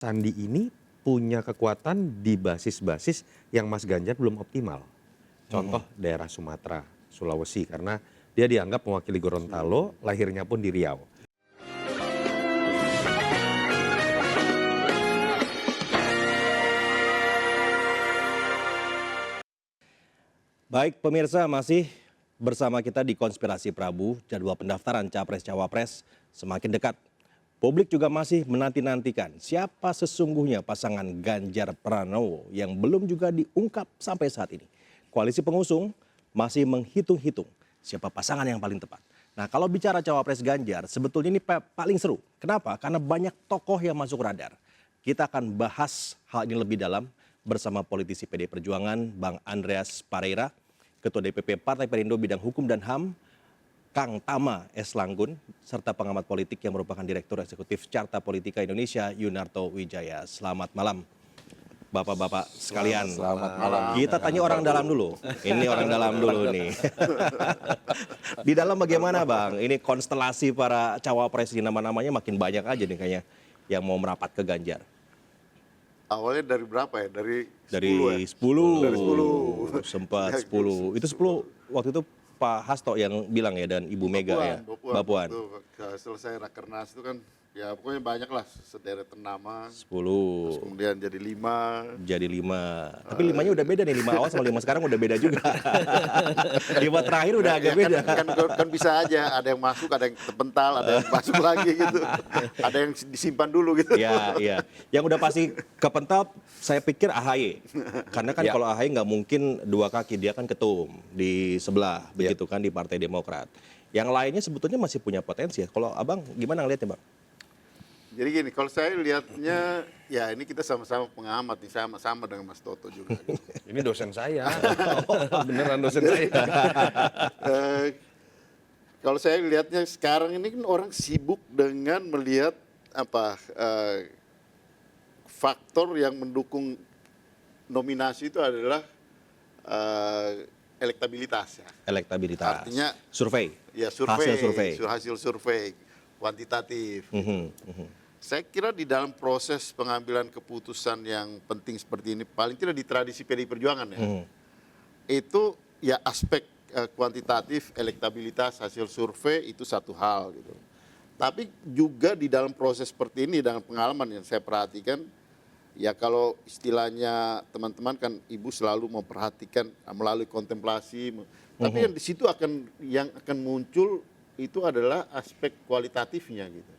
Sandi ini punya kekuatan di basis-basis yang Mas Ganjar belum optimal. Contoh daerah Sumatera, Sulawesi, karena dia dianggap mewakili Gorontalo, lahirnya pun di Riau. Baik pemirsa, masih bersama kita di Konspirasi Prabu. Jadwal pendaftaran Capres-Cawapres semakin dekat. Publik juga masih menanti-nantikan siapa sesungguhnya pasangan Ganjar Pranowo yang belum juga diungkap sampai saat ini. Koalisi pengusung masih menghitung-hitung siapa pasangan yang paling tepat. Nah, kalau bicara Cawapres Ganjar, sebetulnya ini paling seru. Kenapa? Karena banyak tokoh yang masuk radar. Kita akan bahas hal ini lebih dalam bersama politisi PD Perjuangan, Bang Andreas Pareira, Ketua DPP Partai Perindo Bidang Hukum dan HAM, Kang Tama S. Langgun, serta pengamat politik yang merupakan Direktur Eksekutif Carta Politika Indonesia, Yunarto Wijaya. Selamat malam, Bapak-bapak sekalian. Selamat malam. Kita tanya orang dalam dulu. Ini orang dalam dulu nih. Di dalam bagaimana Bang? Ini konstelasi para cawapres ini nama-namanya makin banyak aja nih kayaknya yang mau merapat ke Ganjar. Awalnya dari berapa ya? Dari 10 Dari ya? 10. Dari 10. Sempat 10. Itu 10 waktu itu Pak Hasto yang bilang ya dan Ibu Mega ya. Mbak Puan. Itu selesai Rakernas itu kan ya pokoknya banyak lah sederet nama. 10. Terus kemudian jadi 5. Jadi 5. Tapi 5-nya udah beda nih. 5 awal sama 5 sekarang udah beda juga. 5 terakhir udah agak beda. Kan bisa aja ada yang masuk, ada yang terpental, ada yang masuk lagi gitu. Ada yang disimpan dulu gitu. Iya, iya. Yang udah pasti kepental saya pikir AHY. Karena kan kalau AHY nggak mungkin dua kaki, dia kan ketum di sebelah begitu kan di Partai Demokrat. Yang lainnya sebetulnya masih punya potensi ya. Kalau Abang gimana ngeliatnya, Bang? Jadi gini, kalau saya lihatnya, ya ini kita sama-sama pengamat nih, sama-sama dengan Mas Toto juga. Gitu. Ini dosen saya. Beneran dosen saya. Kalau saya lihatnya sekarang ini kan orang sibuk dengan melihat faktor yang mendukung nominasi itu adalah elektabilitas ya. Elektabilitas. Artinya survei. Ya survei. Hasil survei. Hasil survei kuantitatif. Saya kira di dalam proses pengambilan keputusan yang penting seperti ini, paling tidak di tradisi PDI Perjuangan ya, itu ya aspek kuantitatif, elektabilitas, hasil survei itu satu hal gitu. Tapi juga di dalam proses seperti ini, dengan pengalaman yang saya perhatikan, ya kalau istilahnya teman-teman kan Ibu selalu memperhatikan melalui kontemplasi, tapi yang di situ yang akan muncul itu adalah aspek kualitatifnya gitu.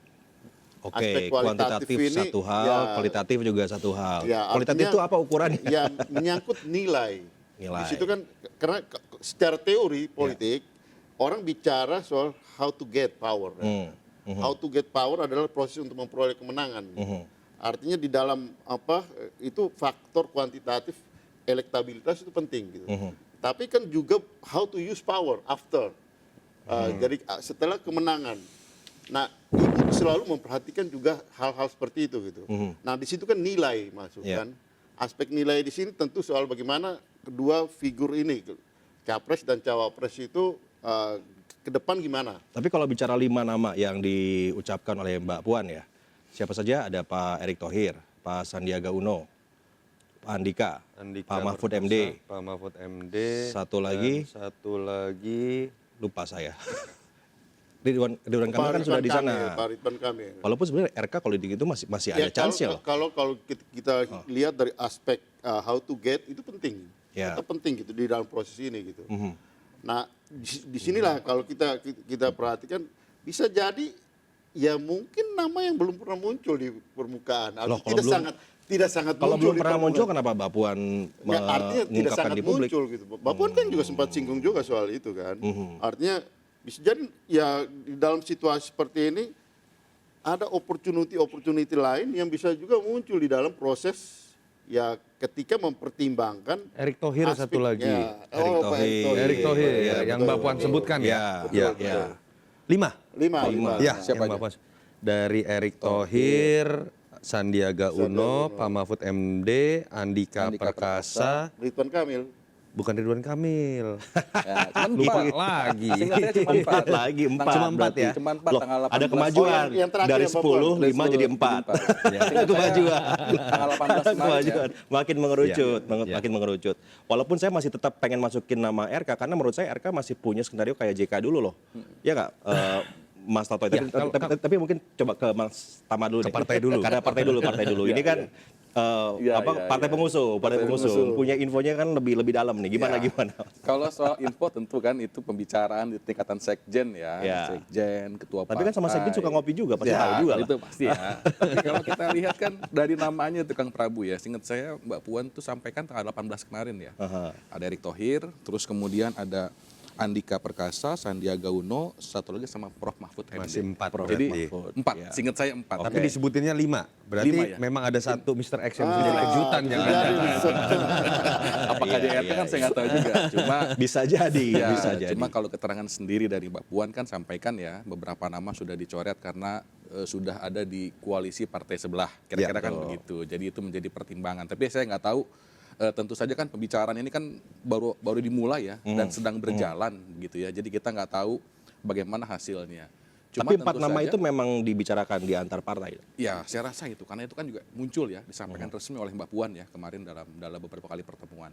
Oke, kuantitatif ini, satu hal, ya, kualitatif juga satu hal. Ya, kualitatif itu apa ukurannya? Ya menyangkut nilai. Di situ kan karena secara teori politik orang bicara soal how to get power. How to get power adalah proses untuk memperoleh kemenangan. Artinya di dalam itu faktor kuantitatif elektabilitas itu penting gitu. Tapi kan juga how to use power after. Jadi setelah kemenangan. Nah, Ibu selalu memperhatikan juga hal-hal seperti itu gitu. Nah, di situ kan nilai masuk kan. Aspek nilai di sini tentu soal bagaimana kedua figur ini, Capres dan Cawapres itu ke depan gimana. Tapi kalau bicara 5 nama yang diucapkan oleh Mbak Puan ya, siapa saja? Ada Pak Erick Thohir, Pak Sandiaga Uno, Pak Andika, Pak Mahfud MD. Pak Mahfud MD. Satu lagi lupa saya. Ridwan Kamil kan sudah di sana. Pak Ridwan Kamil. Walaupun sebenarnya RK kalau gitu masih ada chance ya. Kalau kita lihat dari aspek how to get itu penting. Itu penting gitu di dalam proses ini gitu. Nah, di sinilah kalau kita perhatikan bisa jadi ya mungkin nama yang belum pernah muncul di permukaan. Tidak sangat kalau belum pernah muncul kenapa Mbak Puan artinya tidak sangat di publik? Muncul gitu. Mbak Puan kan juga sempat singgung juga soal itu kan. Artinya bisa jadi ya di dalam situasi seperti ini ada opportunity lain yang bisa juga muncul di dalam proses ya ketika mempertimbangkan Erick Thohir satu lagi. Erick Thohir yang Mbak Puan sebutkan ya. 5. Ya, siapa aja? Dari Erick Thohir, Sandiaga Uno, Pak Mahfud MD, Andika Perkasa, Ridwan Kamil. Bukan Ridwan Kamil. Ya, cuman Lupa 4. lagi. Singkat saya cuma 4. Lagi 4. Tanggal Cuma 4 berarti, ya? Cuma 4 Loh, tanggal 18. ada kemajuan yang terakhir dari ya, Mbak Puan. 10, 5 jadi 4. Singkat Kemajuan. saya, tanggal 18 kemarin ya. Kemajuan. Makin mengerucut, Iya. makin mengerucut. Walaupun saya masih tetap pengen masukin nama RK karena menurut saya RK masih punya skenario kayak JK dulu loh. Ya nggak? Mas Toto, Ya, tapi mungkin coba ke Mas Tama dulu Ke deh. partai dulu. Karena partai dulu. Ini kan Iya, partai iya. pengusung, punya infonya kan lebih dalam nih. Gimana? Kalau soal info tentu kan itu pembicaraan di tingkatan sekjen ya, Ya. Sekjen, ketua partai. Tapi kan sama sekjen suka ngopi juga, pasti tahu juga lah. Itu pasti ya. Tapi kalau kita lihat kan dari namanya itu Kang Prabu ya, seingat saya Mbak Puan tuh sampaikan tanggal 18 kemarin ya. Aha. Ada Erick Thohir, terus kemudian ada Andika Perkasa, Sandiaga Uno, satu lagi sama Prof Mahfud MD. Masih 4 Jadi berarti. 4, Ya. seingat saya 4. Tapi disebutinnya 5. Berarti 5 ya? memang ada satu Mr. X yang bisa jadi kejutan yang Iya, ada. Apakah di RT kan saya nggak tahu juga. Cuma Bisa jadi, ya, bisa jadi. cuma kalau keterangan sendiri dari Mbak Puan kan sampaikan ya beberapa nama sudah dicoret karena sudah ada di koalisi partai sebelah. Kira-kira kan begitu. Jadi itu menjadi pertimbangan. Tapi saya nggak tahu. Tentu saja kan pembicaraan ini kan baru dimulai ya dan sedang berjalan gitu ya. Jadi kita nggak tahu bagaimana hasilnya. Tapi 4 tentu nama saja- itu memang dibicarakan di antar partai. Ya, saya rasa itu karena itu kan juga muncul ya disampaikan resmi oleh Mbak Puan ya kemarin dalam beberapa kali pertemuan.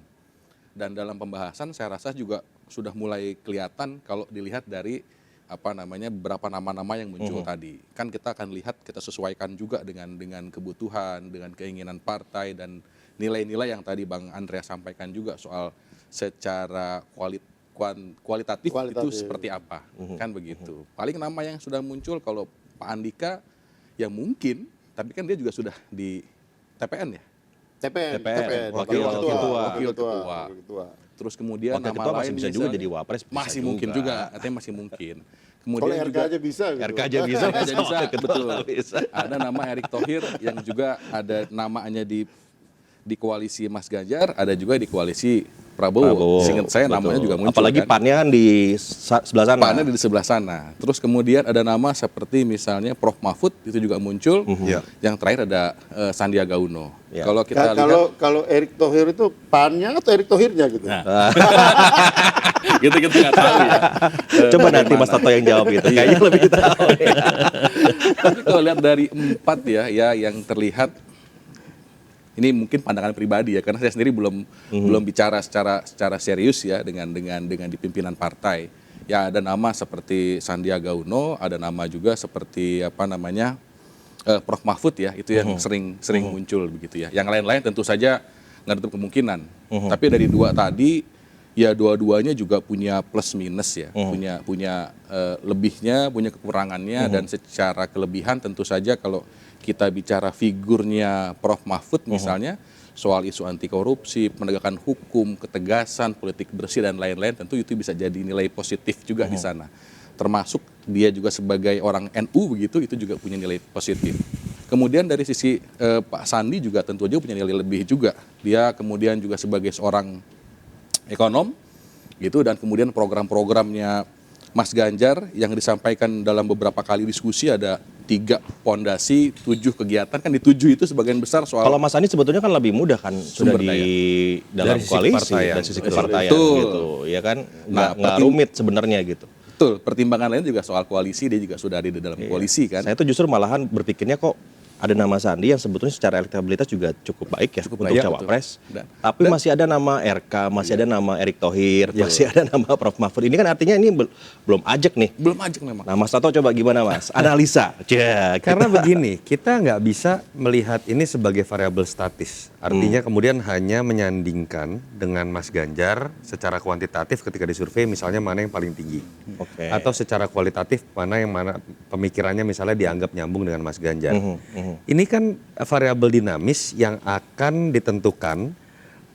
Dan dalam pembahasan saya rasa juga sudah mulai kelihatan kalau dilihat dari beberapa nama-nama yang muncul tadi. Kan kita akan lihat kita sesuaikan juga dengan kebutuhan, dengan keinginan partai dan nilai-nilai yang tadi Bang Andreas sampaikan juga soal secara kualitatif itu seperti apa, kan begitu. Paling nama yang sudah muncul kalau Pak Andika ya mungkin, tapi kan dia juga sudah di TPN ya. TPN, Wakil ketua. Terus kemudian Wakil nama ketua masih lain bisa juga misalnya- jadi wapres, bisa masih mungkin juga, artinya masih mungkin. Kemudian Kalau RK juga aja bisa gitu. RK aja bisa, RK aja bisa, Wakil ketua betul. nggak bisa. Ada nama Erick Thohir yang juga ada namanya di koalisi Mas Ganjar, ada juga di koalisi Prabowo. Seingat saya betul. namanya juga muncul. Apalagi kan? PAN-nya kan di sebelah sana. PAN-nya di sebelah sana. Terus kemudian ada nama seperti misalnya Prof Mahfud itu juga muncul. Ya. Yang terakhir ada Sandiaga Uno. Ya. Kalau kita lihat Kalau Erick Thohir itu PAN-nya atau Erick Thohirnya gitu. gitu kita nggak tahu ya. Coba nanti Mas Toto yang jawab itu. Kayaknya lebih tahu. Tapi kalau lihat dari 4 ya yang terlihat ini mungkin pandangan pribadi ya karena saya sendiri belum bicara secara serius ya dengan di pimpinan partai. Ya ada nama seperti Sandiaga Uno, ada nama juga seperti Prof Mahfud ya, itu yang sering muncul begitu ya. Yang lain-lain tentu saja nggak tutup kemungkinan. Tapi dari 2 tadi ya dua-duanya juga punya plus minus ya, punya lebihnya, punya kekurangannya dan secara kelebihan tentu saja kalau kita bicara figurnya Prof Mahfud misalnya soal isu anti korupsi, penegakan hukum, ketegasan, politik bersih dan lain-lain tentu itu bisa jadi nilai positif juga di sana. Termasuk dia juga sebagai orang NU begitu itu juga punya nilai positif. Kemudian dari sisi Pak Sandi juga tentu aja punya nilai lebih juga. Dia kemudian juga sebagai seorang ekonom gitu dan kemudian program-programnya Mas Ganjar yang disampaikan dalam beberapa kali diskusi ada 3 pondasi, 7 kegiatan kan di 7 itu sebagian besar soal Kalau Mas Andi sebetulnya kan lebih mudah kan sudah Sumber di daya. dalam Dari sisi koalisi kepartaian. dari sisi kepartaian Betul. gitu, ya kan Nah, nggak rumit sebenarnya gitu. betul pertimbangan lain juga soal koalisi dia juga sudah ada di dalam koalisi kan. Saya tuh justru malahan berpikirnya kok ada nama Sandi yang sebetulnya secara elektabilitas juga cukup baik ya untuk baik, cawapres. betul. Tapi masih ada nama RK, masih ada nama Erick Thohir, masih ada nama Prof Mahfud. Ini kan artinya ini belum ajak nih. Belum ajak memang. Nah Mas Toto coba gimana Mas? Analisa. Karena begini, kita nggak bisa melihat ini sebagai variabel statis. Artinya kemudian hanya menyandingkan dengan Mas Ganjar secara kuantitatif ketika disurvei misalnya mana yang paling tinggi. Oke. Atau secara kualitatif mana pemikirannya misalnya dianggap nyambung dengan Mas Ganjar. Ini kan variabel dinamis yang akan ditentukan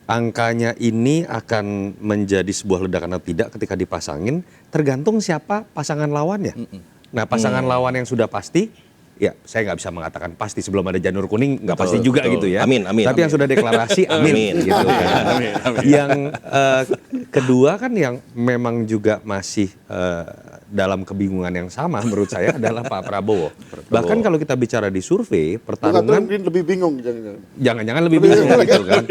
angkanya ini akan menjadi sebuah ledakan atau tidak ketika dipasangin tergantung siapa pasangan lawannya. Nah pasangan lawan yang sudah pasti, ya saya nggak bisa mengatakan pasti sebelum ada janur kuning nggak pasti juga betul. gitu ya. Amin, amin, Tapi yang amin. sudah deklarasi amin, gitu kan. Yang kedua kan yang memang juga masih dalam kebingungan yang sama menurut saya adalah Pak Prabowo. Bahkan kalau kita bicara di survei Bukan pertarungan lebih bingung jangan-jangan. jangan-jangan lebih bingung gitu kan.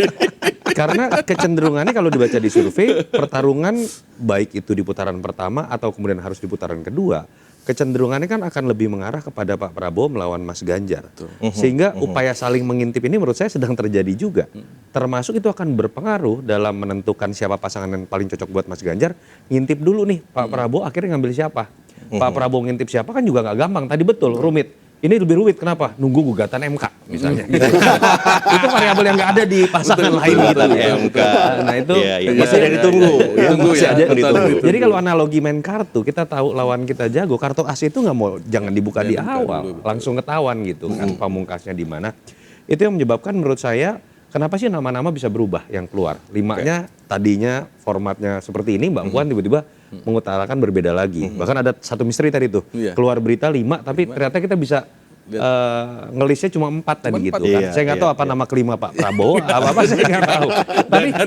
Karena kecenderungannya kalau dibaca di survei, pertarungan baik itu di putaran pertama atau kemudian harus di putaran kedua, kecenderungannya kan akan lebih mengarah kepada Pak Prabowo melawan Mas Ganjar. Sehingga upaya saling mengintip ini menurut saya sedang terjadi juga. Termasuk itu akan berpengaruh dalam menentukan siapa pasangan yang paling cocok buat Mas Ganjar. Ngintip dulu nih, Pak Prabowo akhirnya ngambil siapa. Pak Prabowo ngintip siapa kan juga nggak gampang. Tadi betul, rumit. Ini lebih rumit, kenapa? Nunggu gugatan MK misalnya. Gitu. Itu variabel yang nggak ada di pasangan lain gitu. MK. Nah itu masih ada ditunggu. masih ada ditunggu. Jadi kalau analogi main kartu, kita tahu lawan kita jago, kartu as itu nggak mau, jangan dibuka di awal, langsung ketahuan gitu kan pamungkasnya di mana. Itu yang menyebabkan menurut saya, kenapa sih nama-nama bisa berubah yang keluar? Limanya tadinya formatnya seperti ini, Mbak Puan tiba-tiba mengutarakan berbeda lagi. Bahkan ada satu misteri tadi tuh, keluar berita 5, tapi ternyata kita bisa ngelisnya cuma 4 tadi gitu kan. Saya nggak tahu apa nama kelima Pak Prabowo, apa saya nggak tahu.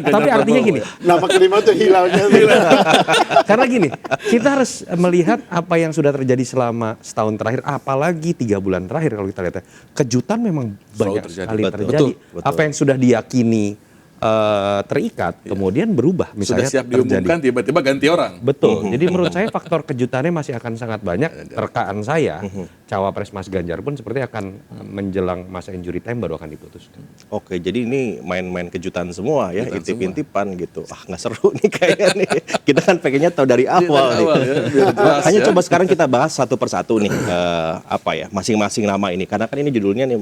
Tapi artinya gini. Nama kelima itu hilalnya. Karena gini, kita harus melihat apa yang sudah terjadi selama setahun terakhir, apalagi 3 bulan terakhir kalau kita lihat. Kejutan memang banyak sekali terjadi. Betul. Apa yang sudah diyakini terikat, kemudian berubah. Misalnya Sudah siap diumumkan, tiba-tiba ganti orang. Betul. Jadi menurut saya faktor kejutannya masih akan sangat banyak. Rekaan saya, cawapres Mas Ganjar pun seperti akan menjelang masa injury time baru akan diputuskan. Oke, jadi ini main-main kejutan semua ya, intip-intipan gitu. Nggak seru nih kayaknya nih. Kita kan pengennya tahu dari awal nih. Hanya coba sekarang kita bahas satu persatu nih, masing-masing nama ini. Karena kan ini judulnya nih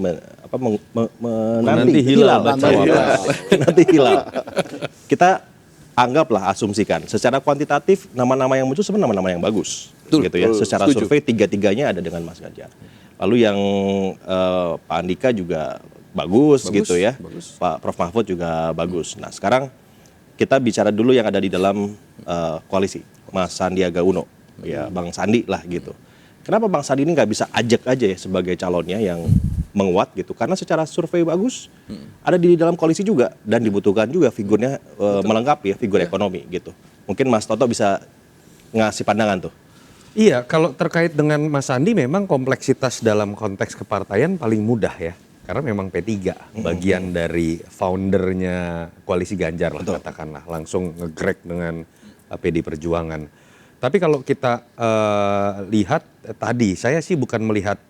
menanti hilal. Nanti hilal. Kita anggaplah, asumsikan secara kuantitatif nama-nama yang muncul sebenarnya nama-nama yang bagus. Gitu ya. Secara survei tiga-tiganya ada dengan Mas Ganjar. Lalu yang Pak Andika juga bagus gitu ya. Pak Prof Mahfud juga bagus. Nah, sekarang kita bicara dulu yang ada di dalam koalisi, Mas Sandiaga Uno, ya Bang Sandi lah gitu. Kenapa Bang Sandi ini nggak bisa ajak aja ya sebagai calonnya yang menguat gitu? Karena secara survei bagus, ada di dalam koalisi juga dan dibutuhkan juga figurnya melengkapi ya, figur ekonomi gitu. Mungkin Mas Toto bisa ngasih pandangan tuh. Iya, kalau terkait dengan Mas Sandi memang kompleksitas dalam konteks kepartaian paling mudah ya. Karena memang P3 bagian dari foundernya koalisi Ganjar lah katakanlah. Langsung nge-grek dengan PD Perjuangan. Tapi kalau kita lihat tadi, saya sih bukan melihat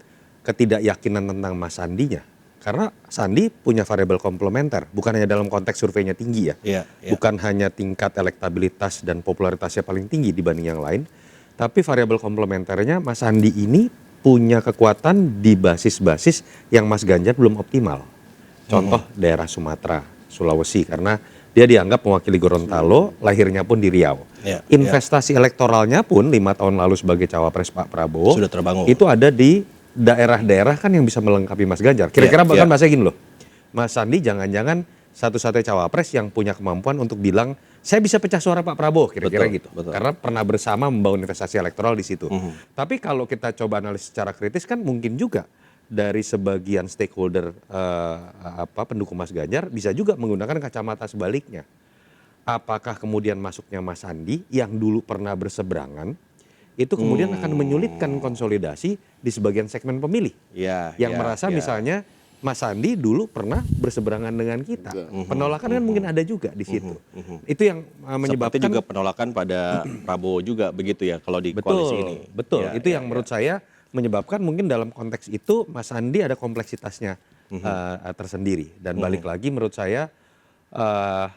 ketidakyakinan tentang Mas Sandinya. Karena Sandi punya variabel komplementer, bukan hanya dalam konteks surveinya tinggi ya. Bukan hanya tingkat elektabilitas dan popularitasnya paling tinggi dibanding yang lain. Tapi variabel komplementernya Mas Sandi ini punya kekuatan di basis-basis yang Mas Ganjar belum optimal. Contoh daerah Sumatera, Sulawesi, karena dia dianggap mewakili Gorontalo, lahirnya pun di Riau. Investasi elektoralnya pun 5 tahun lalu sebagai cawapres Pak Prabowo sudah terbangun. Itu ada di daerah-daerah kan yang bisa melengkapi Mas Ganjar. Kira-kira bahkan bahasa gini loh, Mas Sandi jangan-jangan satu-satunya cawapres yang punya kemampuan untuk bilang saya bisa pecah suara Pak Prabowo, kira-kira gitu. Karena pernah bersama membangun investasi elektoral di situ. Tapi kalau kita coba analisis secara kritis kan mungkin juga dari sebagian stakeholder pendukung Mas Ganjar bisa juga menggunakan kacamata sebaliknya. Apakah kemudian masuknya Mas Sandi yang dulu pernah berseberangan itu kemudian akan menyulitkan konsolidasi di sebagian segmen pemilih yang merasa misalnya Mas Sandi dulu pernah berseberangan dengan kita. Penolakan kan mungkin ada juga di situ. Itu yang menyebabkan seperti juga penolakan pada Prabowo juga begitu ya kalau di koalisi ini. Betul, itu yang menurut saya menyebabkan mungkin dalam konteks itu Mas Sandi ada kompleksitasnya tersendiri. Dan balik lagi menurut saya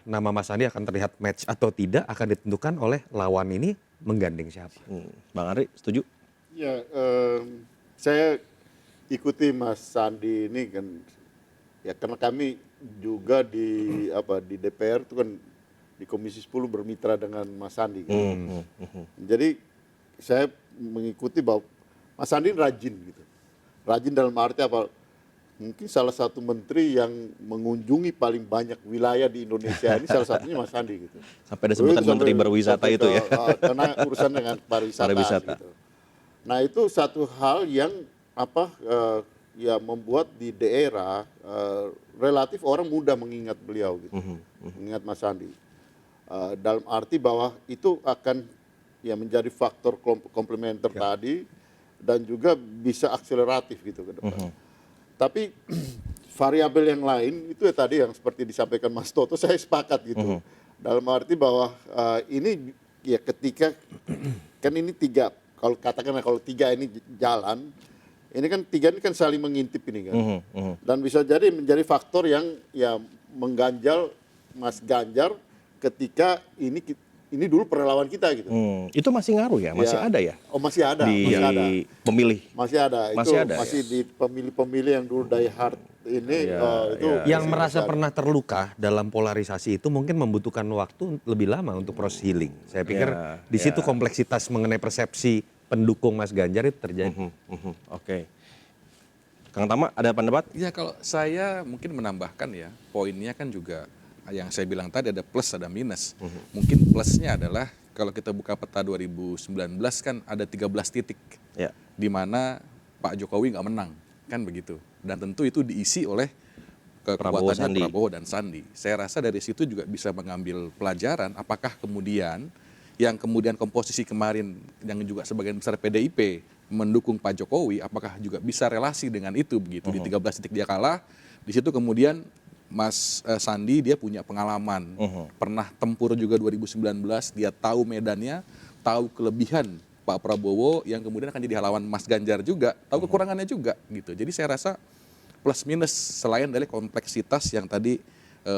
nama Mas Sandi akan terlihat match atau tidak akan ditentukan oleh lawan ini menggandeng siapa. Bang Ari setuju? Ya, saya ikuti Mas Sandi ini kan, ya karena kami juga di DPR itu kan di Komisi 10 bermitra dengan Mas Sandi kan. Jadi saya mengikuti bahwa Mas Sandi rajin gitu. Rajin dalam arti apa? Mungkin salah satu menteri yang mengunjungi paling banyak wilayah di Indonesia ini salah satunya Mas Sandi gitu. Sampai ada sebutan menteri berwisata itu ya. Karena urusan dengan pariwisata. Gitu. Nah itu satu hal yang ya membuat di daerah relatif orang mudah mengingat beliau gitu, mengingat Mas Sandi. Dalam arti bahwa itu akan ya menjadi faktor komplementer tadi dan juga bisa akseleratif gitu ke depan. Tapi variabel yang lain itu ya tadi yang seperti disampaikan Mas Toto, saya sepakat gitu. Dalam arti bahwa ini ya ketika kan ini tiga, kalau katakanlah kalau tiga ini jalan, ini kan tiga ini kan saling mengintip ini kan. Dan bisa jadi menjadi faktor yang ya mengganjal Mas Ganjar ketika ini dulu perlawan kita gitu. Itu masih ngaruh ya? Masih ada ya? Oh masih ada, Di masih ada. pemilih? Masih ada, Masih itu ada, masih ya? di pemilih-pemilih yang dulu die hard ini itu Yang masih merasa ada. pernah terluka dalam polarisasi itu mungkin membutuhkan waktu lebih lama untuk proses healing. Saya pikir di situ kompleksitas mengenai persepsi pendukung Mas Ganjar itu terjadi. Oke. Kang Tama ada pendapat? Ya kalau saya mungkin menambahkan ya, poinnya kan juga yang saya bilang tadi ada plus ada minus. Mungkin plusnya adalah kalau kita buka peta 2019 kan ada 13 titik Ya. di mana Pak Jokowi nggak menang, kan begitu. Dan tentu itu diisi oleh kekuatannya Prabowo dan Sandi. Saya rasa dari situ juga bisa mengambil pelajaran apakah kemudian yang kemudian komposisi kemarin yang juga sebagian besar PDIP mendukung Pak Jokowi, apakah juga bisa relasi dengan itu begitu. Di 13 titik dia kalah, di situ kemudian Mas Sandi dia punya pengalaman, pernah tempur juga 2019, dia tahu medannya, tahu kelebihan Pak Prabowo yang kemudian akan jadi lawan Mas Ganjar juga, tahu kekurangannya juga gitu. Jadi saya rasa plus minus selain dari kompleksitas yang tadi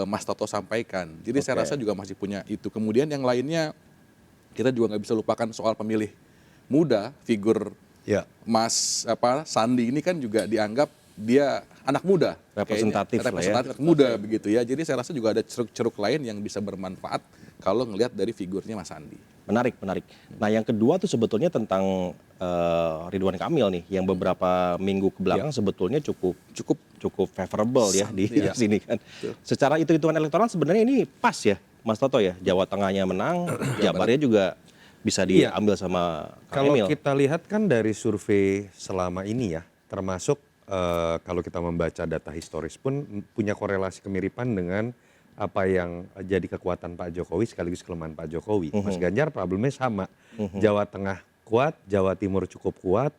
Mas Toto sampaikan. Jadi saya rasa juga masih punya itu. Kemudian yang lainnya kita juga nggak bisa lupakan soal pemilih muda, figur Mas Sandi ini kan juga dianggap dia anak muda, Representatif lah ya. representatif muda begitu ya. Jadi saya rasa juga ada ceruk-ceruk lain yang bisa bermanfaat kalau ngelihat dari figurnya Mas Sandi. Menarik. Nah yang kedua tuh sebetulnya tentang Ridwan Kamil nih, yang beberapa minggu kebelakang sebetulnya cukup favorable ya di sini kan. Secara hitung-hitungan elektoral sebenarnya ini pas ya, Mas Toto ya. Jawa Tengahnya menang, Jabarnya juga bisa diambil sama Kang Kalau Emil. kita lihat kan dari survei selama ini ya, termasuk kalau kita membaca data historis pun punya korelasi kemiripan dengan apa yang jadi kekuatan Pak Jokowi sekaligus kelemahan Pak Jokowi. Mas Ganjar problemnya sama. Jawa Tengah kuat, Jawa Timur cukup kuat,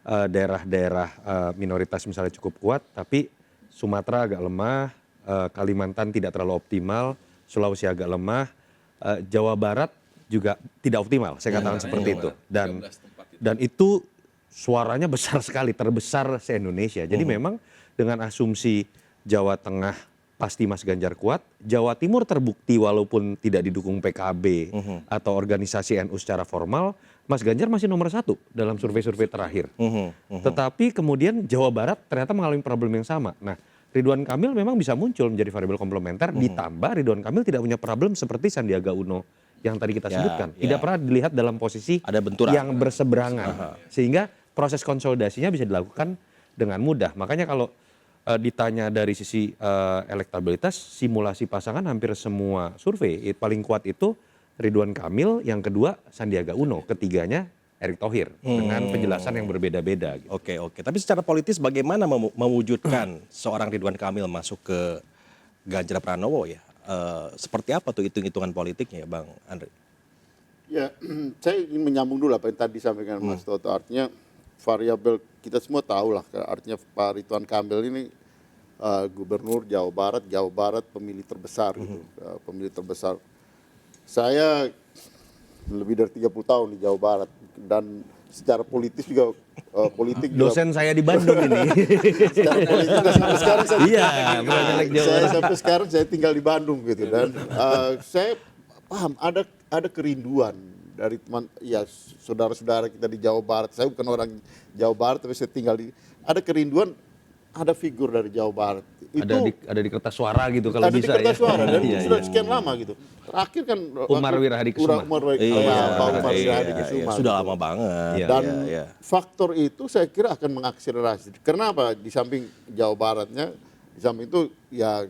daerah-daerah minoritas misalnya cukup kuat, tapi Sumatera agak lemah, Kalimantan tidak terlalu optimal, Sulawesi agak lemah, Jawa Barat juga tidak optimal, saya katakan seperti itu. Dan itu suaranya besar sekali, terbesar se-Indonesia. Jadi memang dengan asumsi Jawa Tengah pasti Mas Ganjar kuat, Jawa Timur terbukti walaupun tidak didukung PKB atau organisasi NU secara formal, Mas Ganjar masih nomor 1 dalam survei-survei terakhir. Tetapi kemudian Jawa Barat ternyata mengalami problem yang sama. Nah, Ridwan Kamil memang bisa muncul menjadi variabel komplementer, ditambah Ridwan Kamil tidak punya problem seperti Sandiaga Uno yang tadi kita sebutkan. Tidak pernah dilihat dalam posisi ada benturan yang berseberangan. Sehingga proses konsolidasinya bisa dilakukan dengan mudah. Makanya kalau ditanya dari sisi elektabilitas, simulasi pasangan hampir semua survei paling kuat itu Ridwan Kamil, yang kedua Sandiaga Uno, ketiganya Erick Thohir dengan penjelasan yang berbeda-beda. Gitu. Oke. Tapi secara politis bagaimana mewujudkan seorang Ridwan Kamil masuk ke Ganjar Pranowo ya? Seperti apa tuh hitung-hitungan politiknya ya Bang Andre? Ya, saya ingin menyambung dulu apa yang tadi disampaikan Mas Toto. Artinya variabel kita semua tahu lah, artinya Pak Ridwan Kamil ini gubernur Jawa Barat pemilih terbesar gitu, pemilih terbesar. Saya lebih dari 30 tahun di Jawa Barat dan secara politis juga politik Dosen saya di Bandung ini. secara politik juga sampai sekarang Sampai sekarang saya tinggal di Bandung gitu dan saya paham ada kerinduan dari teman ya saudara-saudara kita di Jawa Barat. Saya bukan orang Jawa Barat tapi saya tinggal ada kerinduan, ada figur dari Jawa Barat. Itu ada di kertas suara gitu kalau ada bisa di kertas ya. suara dan itu sudah sekian lama gitu. Terakhir kan Umar Wirahadi Kusuma. Pak Umar Wirahadi Kusuma. Sudah lama banget. Dan faktor itu saya kira akan mengakselerasi. Kenapa? Di samping Jawa Baratnya, di samping itu ya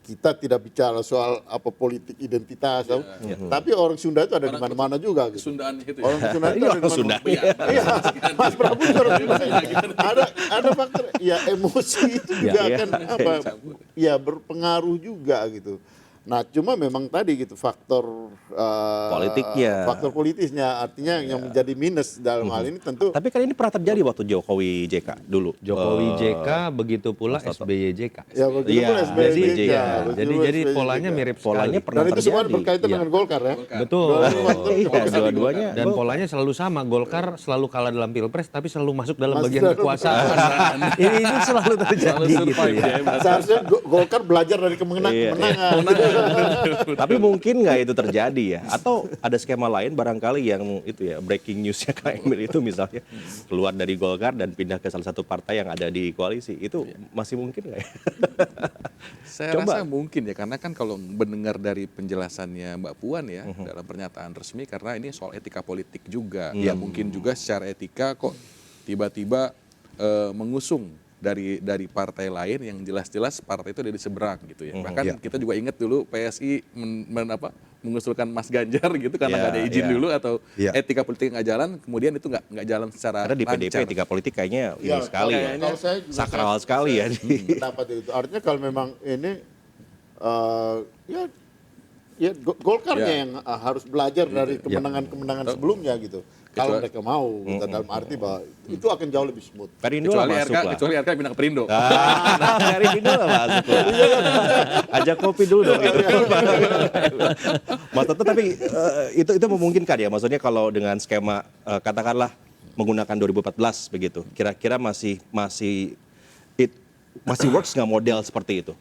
kita tidak bicara soal apa politik identitas, tapi orang Sunda itu ada di mana-mana juga. Gitu. Kesundaannya itu ya. Orang Sunda itu ada di mana-mana. Iya, Mas Prabu itu orang Sunda. Ada faktor, ya emosi itu juga akan apa? Ya berpengaruh juga gitu. Nah, cuma memang tadi gitu faktor Politiknya. faktor politisnya, artinya yang menjadi minus dalam hal ini tentu. Tapi kan ini pernah terjadi waktu Jokowi JK dulu. Jokowi JK, begitu pula SBY JK. Ya begitu Iya, pun SBY jadi- JK, iya. begitu Jadi SBY polanya JK. mirip Polanya sekali. pernah Dan itu semua terjadi. berkaitan dengan Golkar ya. Betul. Iya, dua-duanya. Dan polanya selalu sama, Golkar selalu kalah dalam pilpres tapi selalu masuk dalam Masuk bagian dalam kekuasaan. Ini selalu terjadi gitu ya. Seharusnya Golkar belajar dari Iya, kemenangan. Tapi mungkin nggak itu terjadi ya? Atau ada skema lain barangkali yang itu ya, breaking newsnya Kak Emil itu misalnya keluar dari Golkar dan pindah ke salah satu partai yang ada di koalisi. Itu masih mungkin nggak ya? Saya rasa mungkin ya, karena kan kalau mendengar dari penjelasannya Mbak Puan ya dalam pernyataan resmi, karena ini soal etika politik juga. Ya mungkin juga secara etika kok tiba-tiba mengusung dari partai lain yang jelas-jelas partai itu ada di seberang gitu ya. Bahkan kita juga ingat dulu PSI mengusulkan Mas Ganjar gitu karena nggak ada izin dulu atau etika politik nggak jalan, kemudian itu nggak jalan secara Karena di PDP lancar. etika politik kayaknya ini Ya, sekali ya. kalau saya juga Sakral sekali ya. pendapat itu. Artinya kalau memang ini ya Golkarnya yang harus belajar dari kemenangan-kemenangan sebelumnya gitu. Kalau mereka mau, dalam arti bahwa itu akan jauh lebih smooth. Perindo lah Kecuali masuk RK, lah. kecuali RK pindah ke Perindo. Perindo lah masuk lah. Ajak kopi dulu dong gitu. Mas Toto, tapi itu memungkinkan ya? Maksudnya kalau dengan skema katakanlah menggunakan 2014 begitu, kira-kira masih works nggak model seperti itu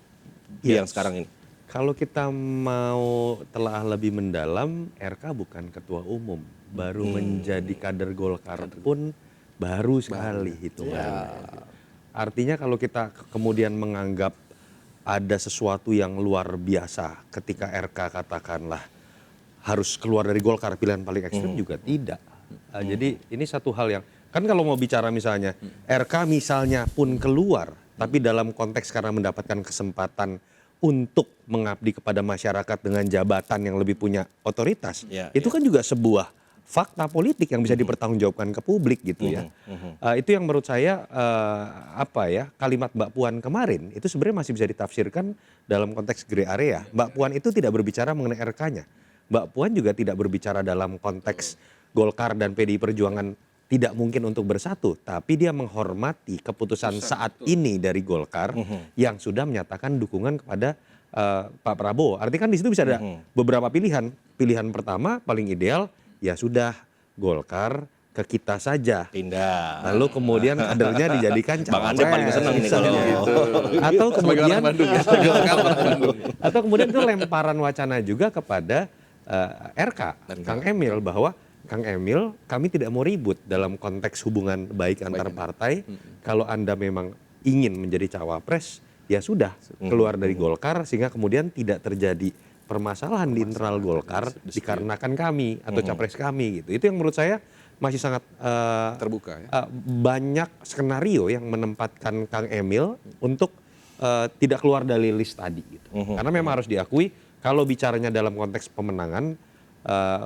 yang sekarang ini? Kalau kita mau telah lebih mendalam, RK bukan ketua umum, baru menjadi kader Golkar pun baru sekali hitungannya. Artinya kalau kita kemudian menganggap ada sesuatu yang luar biasa ketika RK katakanlah harus keluar dari Golkar, pilihan paling ekstrem juga tidak. Jadi ini satu hal yang, kan kalau mau bicara misalnya RK misalnya pun keluar, tapi dalam konteks karena mendapatkan kesempatan untuk mengabdi kepada masyarakat dengan jabatan yang lebih punya otoritas, itu kan juga sebuah fakta politik yang bisa dipertanggungjawabkan ke publik gitu ya. Itu yang menurut saya kalimat Mbak Puan kemarin itu sebenarnya masih bisa ditafsirkan dalam konteks gray area. Mbak Puan itu tidak berbicara mengenai RK-nya. Mbak Puan juga tidak berbicara dalam konteks Golkar dan PDI Perjuangan tidak mungkin untuk bersatu, tapi dia menghormati keputusan saat ini dari Golkar yang sudah menyatakan dukungan kepada Pak Prabowo. Artinya kan di situ bisa ada beberapa pilihan. Pilihan pertama paling ideal ya sudah Golkar ke kita saja. Pindah. Lalu kemudian kadernya dijadikan Bang Andre paling seneng ini kalau atau Sebagai kemudian orang Bandung ya, sebagai orang Bandung. atau kemudian itu lemparan wacana juga kepada RK Kang Emil bahwa Kang Emil, kami tidak mau ribut dalam konteks hubungan baik antar partai. Kalau Anda memang ingin menjadi cawapres, ya sudah keluar dari Golkar sehingga kemudian tidak terjadi permasalahan di internal Golkar dikarenakan kami atau capres kami gitu. Itu yang menurut saya masih sangat Terbuka ya. banyak skenario yang menempatkan Kang Emil untuk tidak keluar dari list tadi gitu. Karena memang harus diakui kalau bicaranya dalam konteks pemenangan,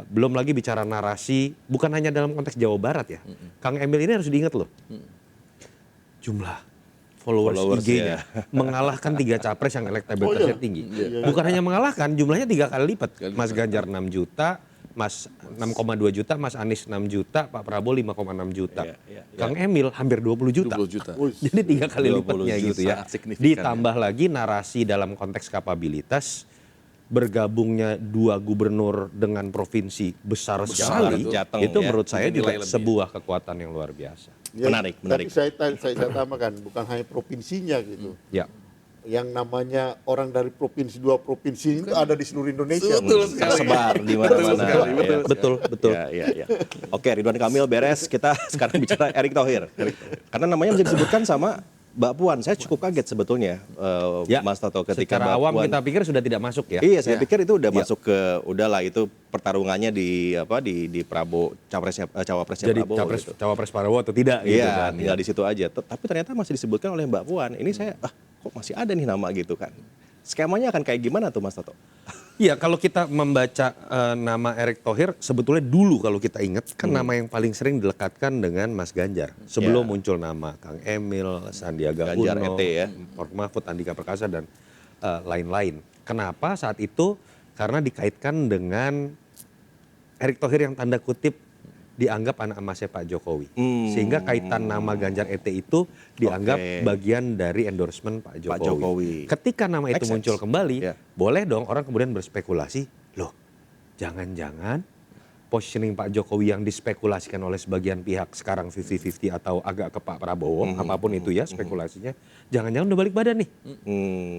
belum lagi bicara narasi, bukan hanya dalam konteks Jawa Barat ya. Kang Emil ini harus diingat loh. Jumlah followers IG-nya mengalahkan 3 capres yang elektabilitasnya tinggi. Bukan hanya mengalahkan, jumlahnya 3 kali lipat. Mas Ganjar 6 juta, Mas 6,2 juta, Mas Anies 6 juta, Pak Prabowo 5,6 juta. Kang Emil hampir 20 juta. 20 juta. Jadi 3 kali lipatnya gitu ya. Sangat signifikan, Ditambah lagi narasi dalam konteks kapabilitas, bergabungnya 2 gubernur dengan provinsi besar sekali, Jateng, itu ya. menurut saya juga Nilai lebih. sebuah kekuatan yang luar biasa. Ya, Menarik. Tapi saya tambahkan, bukan hanya provinsinya gitu. Ya. Yang namanya orang dari provinsi, 2 provinsi itu ada di seluruh Indonesia. Betul sekali. tersebar di mana-mana. Ya. Betul. Ya. Oke, Ridwan Kamil beres. Kita sekarang bicara Erick Thohir. Karena namanya bisa disebutkan sama Mbak Puan. Saya cukup kaget sebetulnya, Mas Toto, ketika Secara Mbak awam Puan. kita pikir sudah tidak masuk ya. Iya, saya pikir itu udah masuk ke, udahlah itu pertarungannya di Prabowo, cawapresnya Jadi Prabowo. Gitu. cawapres Prabowo atau tidak gitu Iya, kan. tinggal di situ aja. Tapi ternyata masih disebutkan oleh Mbak Puan. Ini saya, kok masih ada nih nama gitu kan. Skemanya akan kayak gimana tuh Mas Toto? Iya, kalau kita membaca nama Erick Thohir, sebetulnya dulu kalau kita ingat kan nama yang paling sering dilekatkan dengan Mas Ganjar. Sebelum muncul nama Kang Emil, Sandiaga Ganjar Uno, ET ya. Prof Mahfud, Andika Perkasa dan lain-lain. Kenapa saat itu? Karena dikaitkan dengan Erick Thohir yang tanda kutip dianggap anak emasnya Pak Jokowi. Sehingga kaitan nama Ganjar ET itu dianggap bagian dari endorsement Pak Jokowi. Jokowi. Ketika nama itu Make muncul sense. kembali, Ya. boleh dong orang kemudian berspekulasi, loh jangan-jangan positioning Pak Jokowi yang dispekulasikan oleh sebagian pihak sekarang 50-50 atau agak ke Pak Prabowo, apapun itu ya spekulasinya, jangan-jangan udah balik badan nih.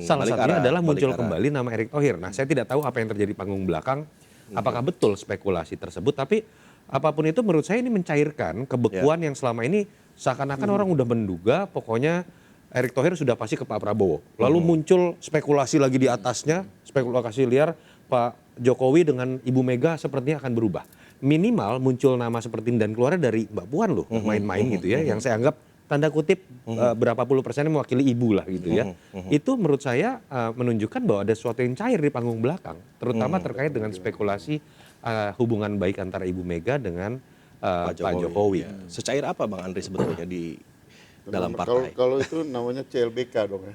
Salah Balik satunya arah, adalah balik muncul arah. kembali nama Erick Thohir. Nah, saya tidak tahu apa yang terjadi panggung belakang, apakah betul spekulasi tersebut, tapi apapun itu menurut saya ini mencairkan kebekuan yang selama ini seakan-akan orang udah menduga pokoknya Erick Thohir sudah pasti ke Pak Prabowo. Lalu muncul spekulasi lagi di atasnya, spekulasi liar Pak Jokowi dengan Ibu Mega sepertinya akan berubah. Minimal muncul nama seperti ini dan keluarnya dari Mbak Puan loh, main-main gitu ya, yang saya anggap tanda kutip berapa puluh persennya mewakili ibu lah gitu ya. Itu menurut saya menunjukkan bahwa ada sesuatu yang cair di panggung belakang, terutama terkait dengan spekulasi hubungan baik antara Ibu Mega dengan Pak Jokowi. Ya. Secair apa Bang Andri sebetulnya di dalam partai? Kalau itu namanya CLBK dong ya.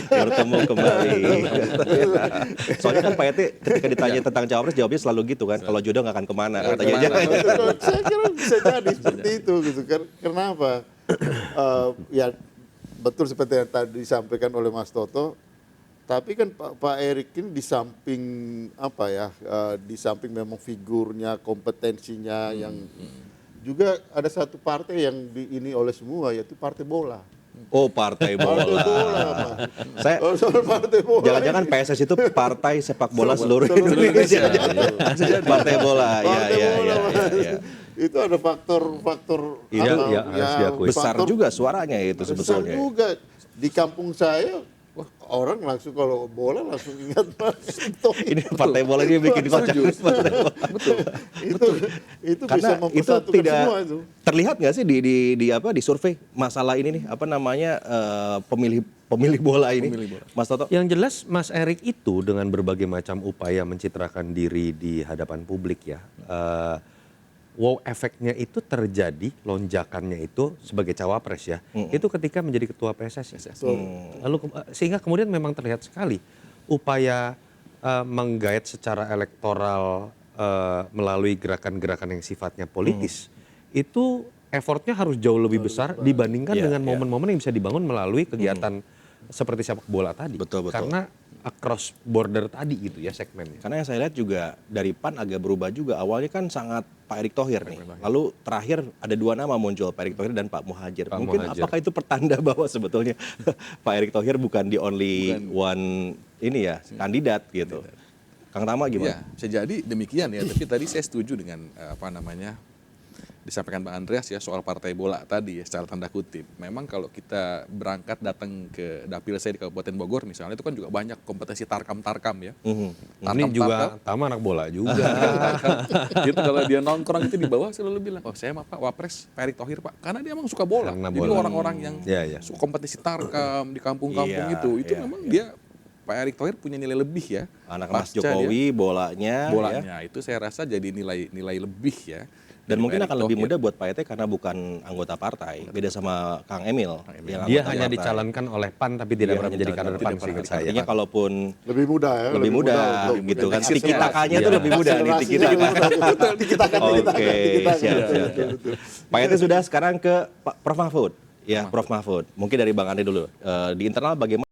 Bertemu kembali. Soalnya kan Pak Ete ketika ditanya tentang cawapres jawabnya selalu gitu kan. Kalau jodoh nggak akan kemana katanya. Saya kira bisa jadi seperti itu gitu. Kenapa? Ya betul seperti yang tadi disampaikan oleh Mas Toto. Tapi kan Pak Erick ini di samping apa ya? Di samping memang figurnya, kompetensinya yang juga ada satu partai yang ini oleh semua yaitu partai bola. Oh, partai bola. Partai bola, Pak. Saya Soal partai bola. jangan-jangan PSS itu partai sepak bola seluruh Indonesia. Partai bola. Ya. Itu ada faktor-faktor Iya, apa, iya, harus diakui. Besar faktor juga suaranya itu besar sebetulnya. juga. Di kampung saya, wah, orang langsung kalau bola langsung ingat Mas Thohir. Ini partai bola ini bikin kocak. Itu bisa Karena itu mempersatukan tidak semua itu. terlihat nggak sih di survei masalah ini nih apa namanya pemilih bola ini, Mas Toto? Yang jelas Mas Erick itu dengan berbagai macam upaya mencitrakan diri di hadapan publik ya, wow efeknya itu terjadi, lonjakannya itu sebagai cawapres ya, itu ketika menjadi ketua PSSI. Lalu sehingga kemudian memang terlihat sekali upaya menggait secara elektoral melalui gerakan-gerakan yang sifatnya politis, itu effortnya harus jauh lebih besar dibandingkan dengan momen-momen yang bisa dibangun melalui kegiatan seperti sepak bola tadi. Betul. Karena across border tadi gitu ya segmennya. Karena yang saya lihat juga dari PAN agak berubah juga. Awalnya kan sangat Pak Erick Thohir nih. Lalu terakhir ada dua nama muncul, Pak Erick Thohir dan Pak Muhadjir. Mungkin Muhadjir. apakah itu pertanda bahwa sebetulnya Pak Erick Thohir bukan the only one ini ya kandidat gitu. Kang Tama gimana? Ya, bisa jadi demikian ya. Tapi tadi saya setuju dengan disampaikan Bang Andreas ya soal partai bola tadi ya secara tanda kutip. Memang kalau kita berangkat datang ke dapil saya di Kabupaten Bogor misalnya itu kan juga banyak kompetisi tarkam-tarkam ya. Ini juga Tama anak bola juga. Gitu kalau dia nongkrong itu di bawah selalu bilang, oh saya mah Pak Wapres Pak Erick Thohir Pak. Karena dia emang suka bola. Karena Jadi bola. orang-orang yang suka kompetisi tarkam di kampung-kampung itu memang dia Pak Erick Thohir punya nilai lebih ya. Anak Mas Pasca Jokowi bolanya itu saya rasa jadi nilai lebih ya. dan dari mungkin Pak akan Erick lebih Thohir. mudah buat Pak Ete karena bukan anggota partai. Beda sama Kang Emil. yang Dia anggota hanya partai. dicalonkan oleh PAN tapi tidak pernah menjadi kader PAN seingat saya. Artinya kalaupun Lebih mudah ya. lebih mudah untuk gitu kan. akselerasi. Tiki-takanya itu lebih mudah nih Akselerasi tiki-taka. Tiki-taka. Oke, siap. Pak Ete sudah sekarang ke Prof Mahfud. Ya, Prof Mahfud. Mungkin dari Bang Andri dulu. Di internal bagaimana